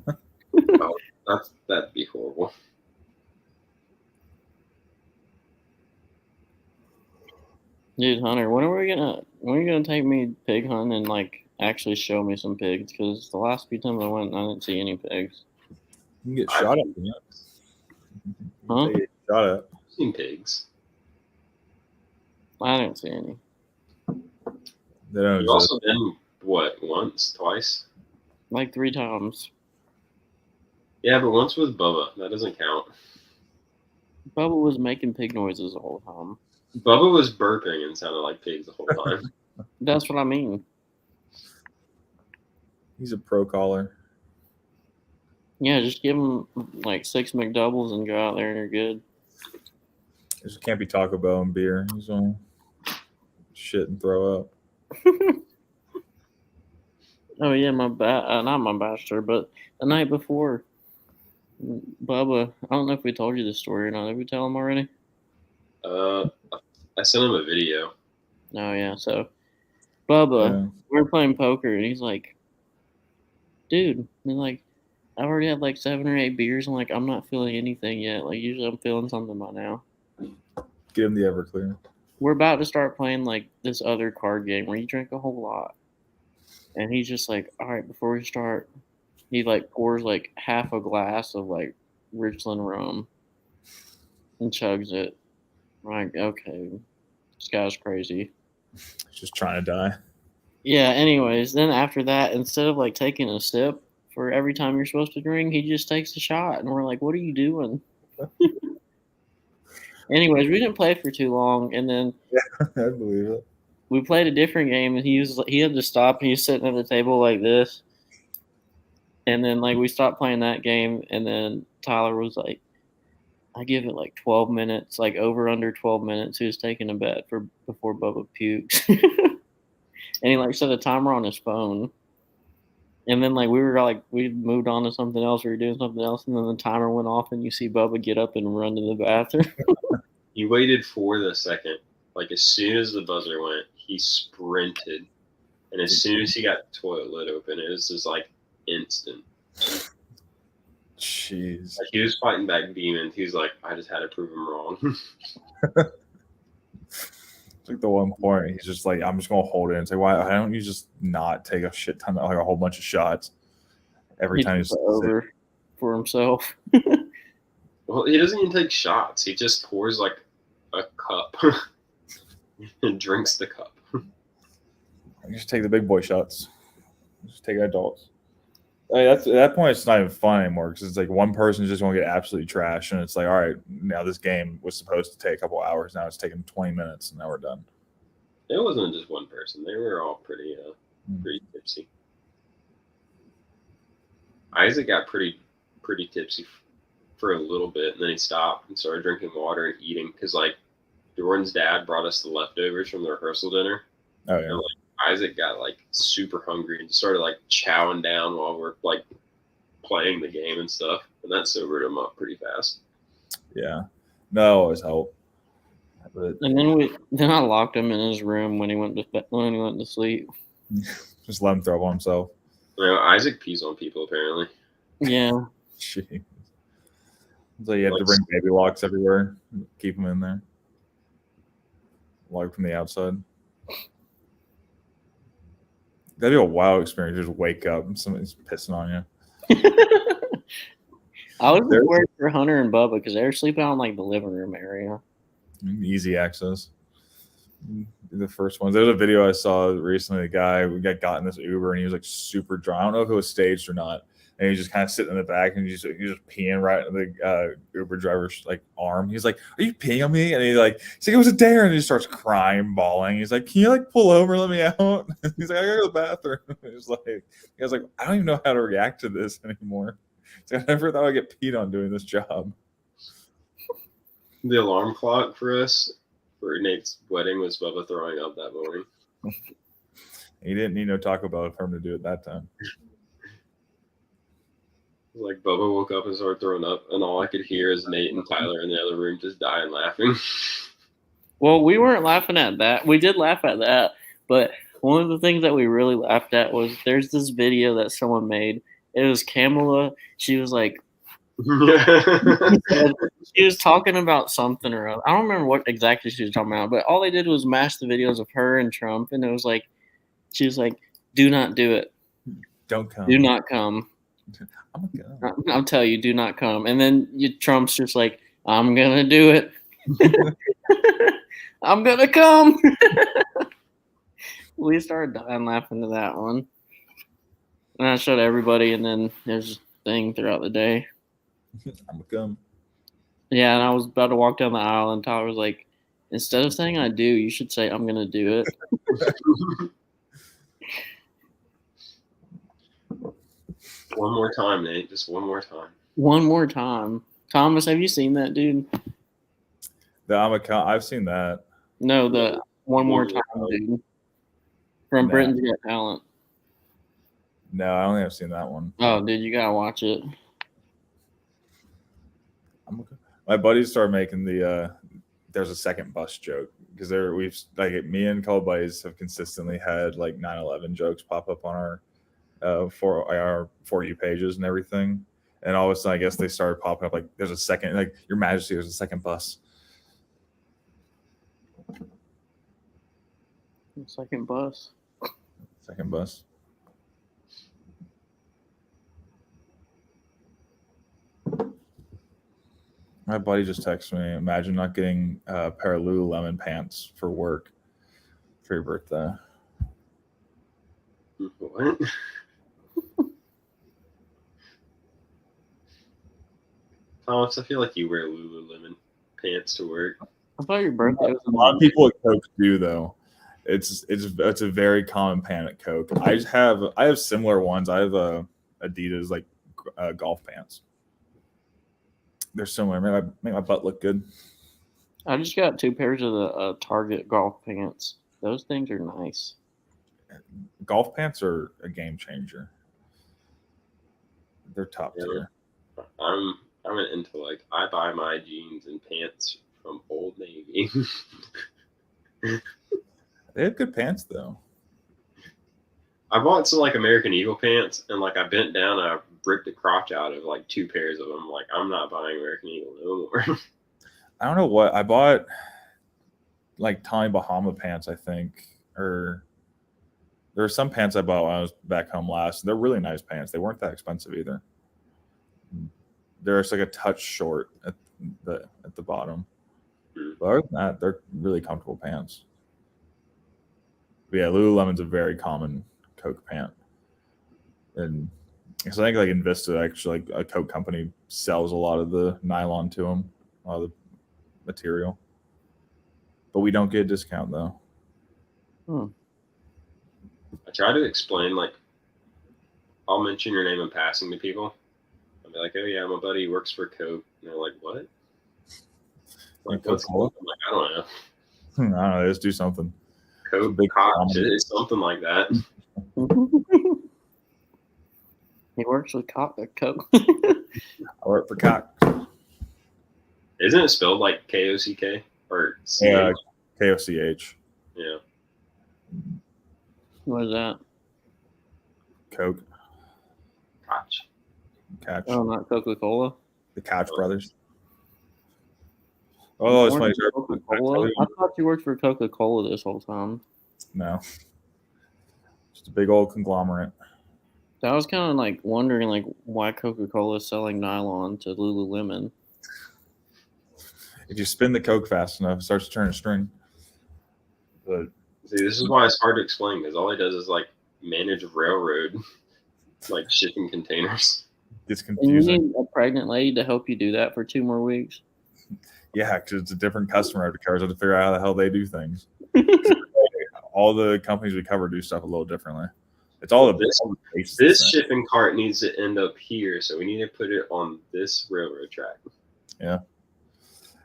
Oh, that'd be horrible. Dude, Hunter, when are you gonna take me pig hunting and like actually show me some pigs? Because the last few times I went, I didn't see any pigs. You can get shot at. Yeah. Huh? Get shot at. I've seen pigs. I didn't see any. They don't You've exist. also been what, once, twice? Like 3 times. Yeah, but once with Bubba. That doesn't count. Bubba was making pig noises the whole time. Bubba was burping and sounded like pigs the whole time. That's what I mean. He's a pro caller. Yeah, just give him like 6 McDoubles and go out there and you're good. Just can't be Taco Bell and beer. He's on shit and throw up. Oh yeah, not my bachelor, but the night before, Bubba. I don't know if we told you this story or not. Did we tell him already? I sent him a video. Oh yeah. So, Bubba, we were playing poker, and he's like, "Dude," and like, I've already had like 7 or 8 beers. I'm like, I'm not feeling anything yet. Like usually, I'm feeling something by now. Give him the Everclear. We're about to start playing like this other card game where you drink a whole lot. And he's just like, all right, before we start, he like pours like half a glass of like Richland rum and chugs it. I'm like, okay, this guy's crazy. Just trying to die. Yeah, anyways, then after that, instead of like taking a sip for every time you're supposed to drink, he just takes a shot. And we're like, what are you doing? Anyways, we didn't play for too long, and then I believe it. we played a different game, and he had to stop, and he was sitting at the table like this. And then like we stopped playing that game, and then Tyler was like, I give it like 12 minutes, like over under 12 minutes. He was taking a bet for before Bubba pukes. And he like set a timer on his phone. And then like we moved on to something else, we were doing something else, and then the timer went off and you see Bubba get up and run to the bathroom. He waited for the second. Like as soon as the buzzer went, he sprinted. And as soon as he got the toilet lid open, it was just like instant. Jeez. Like he was fighting back demons. He was like, I just had to prove him wrong. It's like the one point he's just like, I'm just gonna hold it and say, why don't you just not take a shit ton of like a whole bunch of shots every time For for himself. Well, he doesn't even take shots. He just pours like a cup and drinks the cup. Just take the big boy shots. Just take adults. At that point, it's not even fun anymore because it's like one person's just going to get absolutely trashed, and it's like, all right, now this game was supposed to take a couple hours. Now it's taking 20 minutes, and now we're done. It wasn't just one person. They were all pretty tipsy. Isaac got pretty tipsy for a little bit, and then he stopped and started drinking water and eating because like Jordan's dad brought us the leftovers from the rehearsal dinner. Oh yeah. And, like, Isaac got like super hungry and started like chowing down while we're like playing the game and stuff, and that sobered him up pretty fast. Yeah, no, always help. But And then I locked him in his room when he went to sleep. just let him throw up on himself. You know, Isaac pees on people apparently. Yeah. Jeez. So you have to bring baby locks everywhere, keep them in there, lock from the outside. That'd be a wild experience. Just wake up and somebody's pissing on you. I was worried for Hunter and Bubba because they were sleeping on like the living room area. Easy access. The first ones. There's a video I saw recently. The guy got in this Uber and he was like super drunk. I don't know if it was staged or not. And he's just kind of sitting in the back and he's just peeing right in the Uber driver's like arm. He's like, "Are you peeing on me?" And he's like, "It was a dare." And he starts crying, bawling. He's like, "Can you like pull over, let me out?" He's like, "I gotta go to the bathroom." He was like, "I don't even know how to react to this anymore." So I never thought I'd get peed on doing this job. The alarm clock for us for Nate's wedding was Bubba throwing up that morning. He didn't need no Taco Bell for him to do it that time. Like Bubba woke up and started throwing up, and all I could hear is Nate and Tyler in the other room just dying laughing. Well, we weren't laughing at that. We did laugh at that, but one of the things that we really laughed at was there's this video that someone made. It was Kamala. She was like, she was talking about something or other. I don't remember what exactly she was talking about, but all they did was mash the videos of her and Trump, and it was like, she was like, "Do not do it. Don't come. Do not come. I'm gonna go. I'll tell you, do not come." And then Trump's just like, "I'm gonna do it. I'm gonna come." We started dying laughing to that one, and I showed everybody. And then there's a thing throughout the day. I'm gonna come. Yeah, and I was about to walk down the aisle, and Tyler was like, "Instead of saying I do, you should say I'm gonna do it." One more time, Nate. Just one more time. One more time. Thomas, have you seen that, dude? I've seen that. No, the one more time, dude. From Britain's Got Talent. No, I don't think I've seen that one. Oh, dude, you gotta watch it. My buddies started making there's a second bus joke because me and a couple buddies have consistently had like 9/11 jokes pop up on our For You pages and everything, and all of a sudden I guess they started popping up like there's a second, like, "Your Majesty, there's a second bus." Second bus. Second bus. My buddy just texted me, "Imagine not getting a pair of Lululemon pants for work for your birthday." What? Thomas, I feel like you wear Lululemon pants to work. I thought your birthday was a lot of people at Coke do, though. It's a very common pant at Coke. I have similar ones. I have Adidas like golf pants. They're similar. Make my butt look good. I just got 2 pairs of the Target golf pants. Those things are nice. Golf pants are a game changer. They're top tier. I'm into like I buy my jeans and pants from Old Navy. They have good pants though. I bought some like American Eagle pants, and like I bent down and I ripped the crotch out of like 2 pairs of them. Like, I'm not buying American Eagle no more. I don't know what I bought. Like Tommy Bahama pants, I think, or there were some pants I bought when I was back home last. They're really nice pants. They weren't that expensive either. they're just like a touch short at the bottom. But other than that, they're really comfortable pants. But yeah, Lululemon's a very common Coke pant, and so I think like Invista, actually, like a Coke company, sells a lot of the nylon to them, a lot of the material. But we don't get a discount though. I try to explain, like, I'll mention your name in passing to people. I'll be like, oh yeah, my buddy works for Coke. And they're like, what? Like, what's Coke? I'm like, I don't know. I don't know. Just do something. Coke, it's something like that. He works with Coke. I work for Coke. Isn't it spelled like K-O-C-K or C-H? Yeah, K-O-C-H. Yeah. What is that? Coke. Catch. Oh, not Coca-Cola? The Catch brothers. Oh, it's funny. Coca-Cola? I thought you worked for Coca-Cola this whole time. No. Just a big old conglomerate. I was kind of like wondering like why Coca-Cola is selling nylon to Lululemon. If you spin the Coke fast enough, it starts to turn a string. But see, this is why it's hard to explain, because all he does is like manage railroad, like shipping containers. It's confusing. You need a pregnant lady to help you do that for 2 more weeks. Yeah, because it's a different customer every car. So I have to figure out how the hell they do things. All the companies we cover do stuff a little differently. It's all this shipping cart needs to end up here, so we need to put it on this railroad track. Yeah.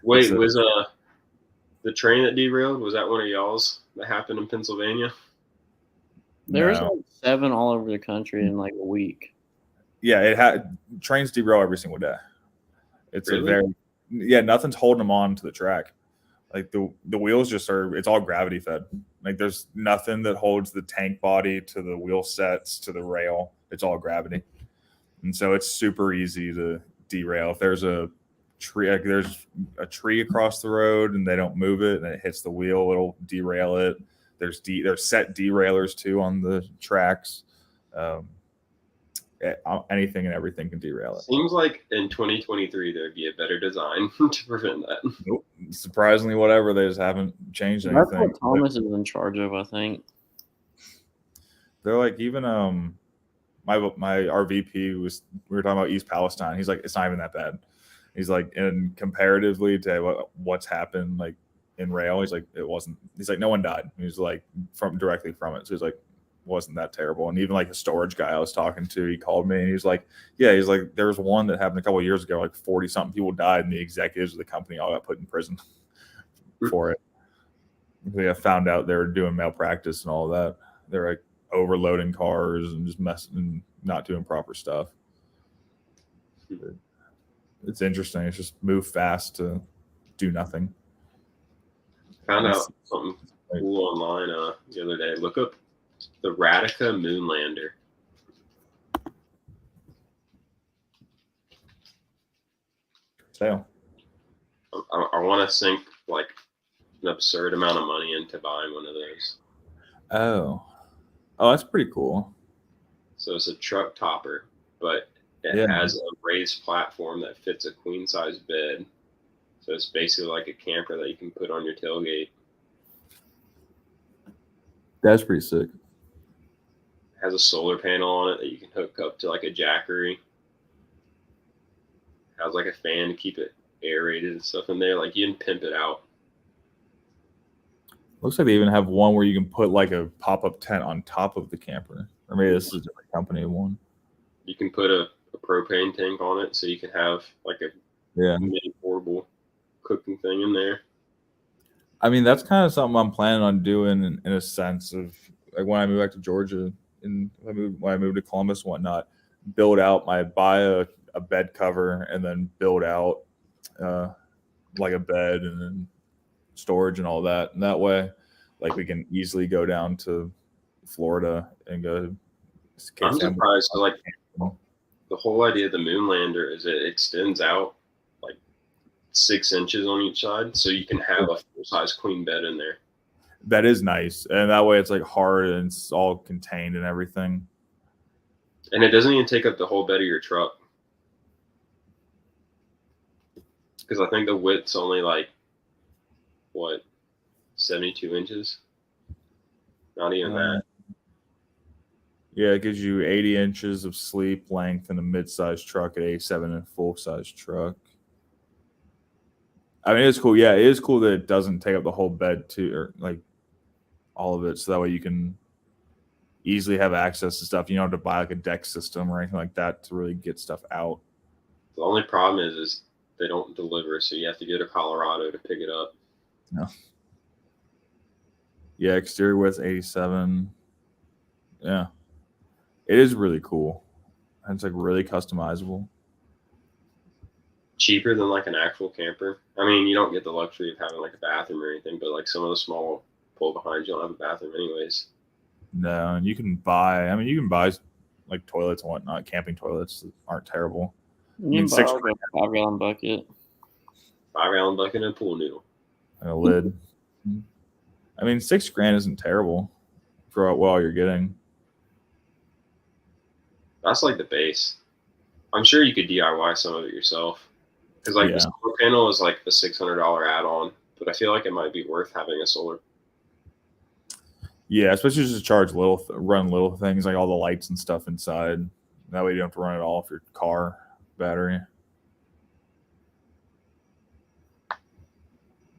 Wait, was the train that derailed, was that one of y'all's that happened in Pennsylvania? There's like 7 all over the country in like a week. Yeah, it had trains derail every single day. It's really? Nothing's holding them on to the track. Like the wheels just are. It's all gravity fed. Like there's nothing that holds the tank body to the wheel sets to the rail. It's all gravity, and so it's super easy to derail. If there's a tree, like there's a tree across the road and they don't move it and it hits the wheel, it'll derail it. There's set derailers too on the tracks. Anything and everything can derail it. Seems like in 2023 there'd be a better design to prevent that. Nope. Surprisingly, whatever, they just haven't changed anything. That's what Thomas is in charge of, I think. They're like, even our VP we were talking about East Palestine. He's like, it's not even that bad. He's like, and comparatively to what's happened like in rail, he's like, it wasn't. He's like, no one died. He's like directly from it. So he's like, wasn't that terrible. And even like a storage guy I was talking to, he called me and he's like, there was one that happened a couple of years ago, like 40 something people died and the executives of the company all got put in prison for it. They found out they were doing malpractice and all that. They're like overloading cars and just messing and not doing proper stuff. It's interesting. It's just move fast to do nothing. Found out something cool online the other day. Look up the Radica Moonlander. Sale. I want to sink like an absurd amount of money into buying one of those. Oh, that's pretty cool. So it's a truck topper, but it has a raised platform that fits a queen size bed. So it's basically like a camper that you can put on your tailgate. That's pretty sick. It has a solar panel on it that you can hook up to like a Jackery. It has like a fan to keep it aerated and stuff in there. Like you can pimp it out. Looks like they even have one where you can put like a pop-up tent on top of the camper. Or maybe this is a different company one. You can put a propane tank on it, so you can have like a mini portable cooking thing in there. I mean, that's kind of something I'm planning on doing in a sense of like when I move back to Georgia and when I move to Columbus and whatnot, buy a bed cover and then build out like a bed and then storage and all that. And that way, like we can easily go down to Florida and go. I'm surprised. So like the whole idea of the Moonlander is it extends out like 6 inches on each side, so you can have a full-size queen bed in there. That is nice, and that way it's like hard and it's all contained and everything. And it doesn't even take up the whole bed of your truck. Because I think the width's only like, what, 72 inches? Not even that. Yeah, it gives you 80 inches of sleep length in a mid-sized truck at 87 in a full-size truck. I mean, it's cool. Yeah, it is cool that it doesn't take up the whole bed too, or like all of it. So that way you can easily have access to stuff. You don't have to buy like a deck system or anything like that to really get stuff out. The only problem is they don't deliver, so you have to go to Colorado to pick it up. No. Yeah, exterior width 87. Yeah, it is really cool. And it's like really customizable. Cheaper than like an actual camper. I mean, you don't get the luxury of having like a bathroom or anything, but like some of the small pull behinds, you don't have a bathroom anyways. No, and you can buy like toilets and whatnot. Camping toilets aren't terrible. You can buy like a 5-gallon bucket. 5-gallon bucket and a pool noodle. And a lid. I mean, $6,000 isn't terrible for what all you're getting. That's like the base. I'm sure you could DIY some of it yourself. Because like the solar panel is like the $600 add-on, but I feel like it might be worth having a solar. Yeah, especially just to run little things like all the lights and stuff inside. That way you don't have to run it all off your car battery.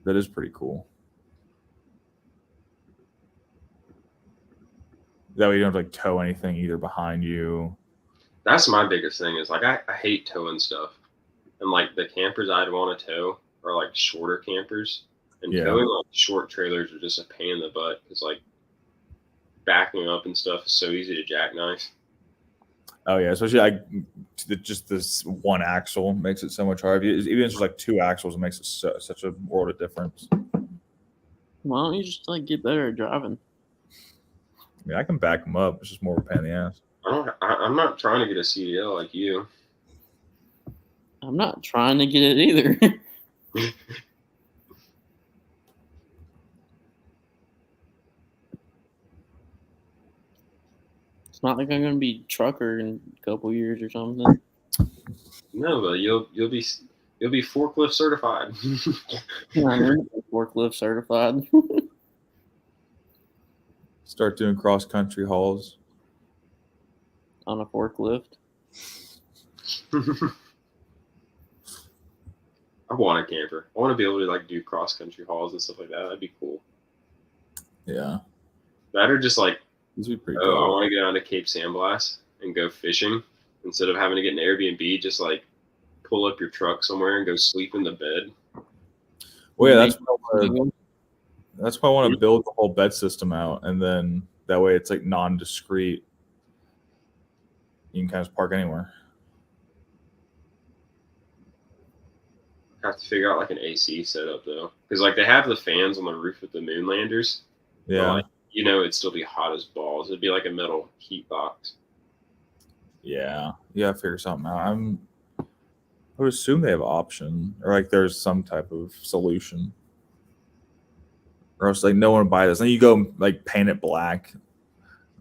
That is pretty cool. That way you don't have to like tow anything either behind you. That's my biggest thing is like I hate towing stuff. And like the campers I'd want to tow are like shorter campers. And towing like short trailers are just a pain in the butt because like backing up and stuff is so easy to jackknife. Oh yeah, especially just this one axle makes it so much harder. Even if it's just like two axles, it makes it such a world of difference. Why don't you just like get better at driving? I mean, I can back them up. It's just more of a pain in the ass. I'm not trying to get a CDL like you. I'm not trying to get it either. It's not like I'm gonna be trucker in a couple years or something. No, but you'll be forklift certified. I'm forklift certified. Start doing cross country hauls on a forklift. I want a camper. I want to be able to like do cross country hauls and stuff like that. That'd be cool. Yeah. That or just like, this would be pretty cool. cool. I want to go down to Cape San Blas and go fishing instead of having to get an Airbnb. Just like pull up your truck somewhere and go sleep in the bed. Well, yeah, that's why I want to build the whole bed system out, and then that way it's like non-discrete. You can kind of park anywhere. Have to figure out like an AC setup though, because like they have the fans on the roof of the moon landers. Yeah, but, like, you know, it'd still be hot as balls. It'd be like a metal heat box. Yeah, figure something out. I would assume they have an option, or like there's some type of solution, or else like no one would buy this. Then you go like paint it black,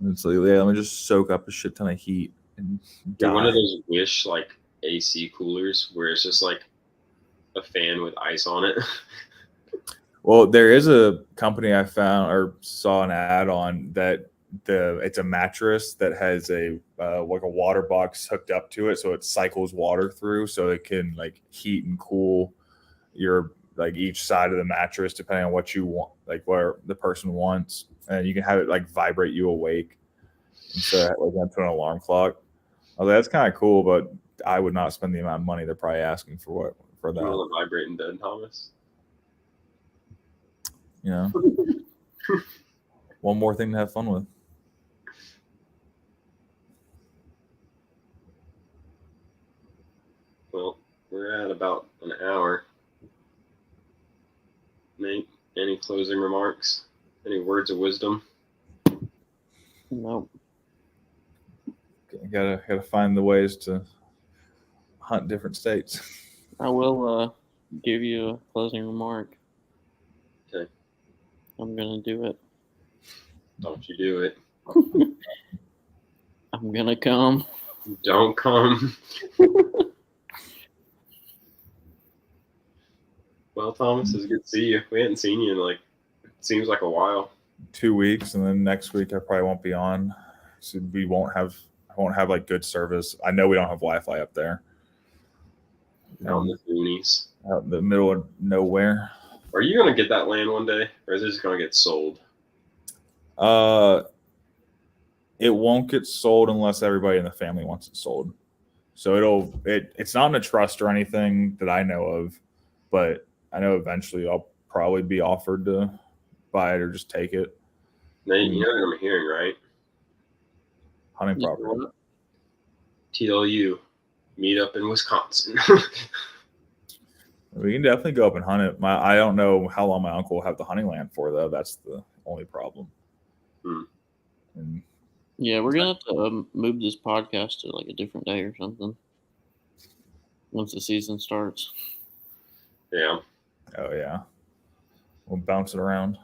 and it's like, yeah, let me just soak up a shit ton of heat and die. One of those Wish like AC coolers where it's just like a fan with ice on it. Well, there is a company I found or saw an ad on that it's a mattress that has a like a water box hooked up to it, so it cycles water through, so it can like heat and cool your like each side of the mattress depending on what you want, like where the person wants, and you can have it like vibrate you awake instead of like to an alarm clock. Oh, that's kind of cool, but I would not spend the amount of money they're probably asking for that. You want to vibrate in bed, Thomas? You know, one more thing to have fun with. Well, we're at about an hour. Nate, any closing remarks? Any words of wisdom? Nope. Gotta find the ways to hunt different states. I will give you a closing remark. Okay. I'm gonna do it. Don't you do it. I'm gonna come. Don't come. Well, Thomas, it's good to see you. We hadn't seen you in it seems like a while. 2 weeks, and then next week I probably won't be on. So I won't have like good service. I know we don't have Wi-Fi up there. Out in the boonies. Out in the middle of nowhere. Are you gonna get that land one day, or is it just gonna get sold? It won't get sold unless everybody in the family wants it sold. So it's not in a trust or anything that I know of, but I know eventually I'll probably be offered to buy it or just take it. Now, you know what I'm hearing, right? Hunting property. TLU, meet up in Wisconsin. We can definitely go up and hunt it. I don't know how long my uncle will have the hunting land for, though. That's the only problem. And yeah, we're gonna have to move this podcast to like a different day or something once the season starts. Yeah. Oh yeah, we'll bounce it around.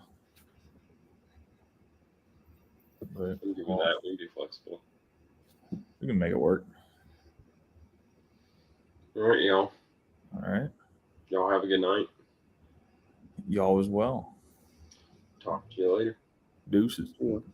But, We can do that. We can be flexible. We can make it work. All right, y'all. All right. Y'all have a good night. Y'all as well. Talk to you later. Deuces. Yeah.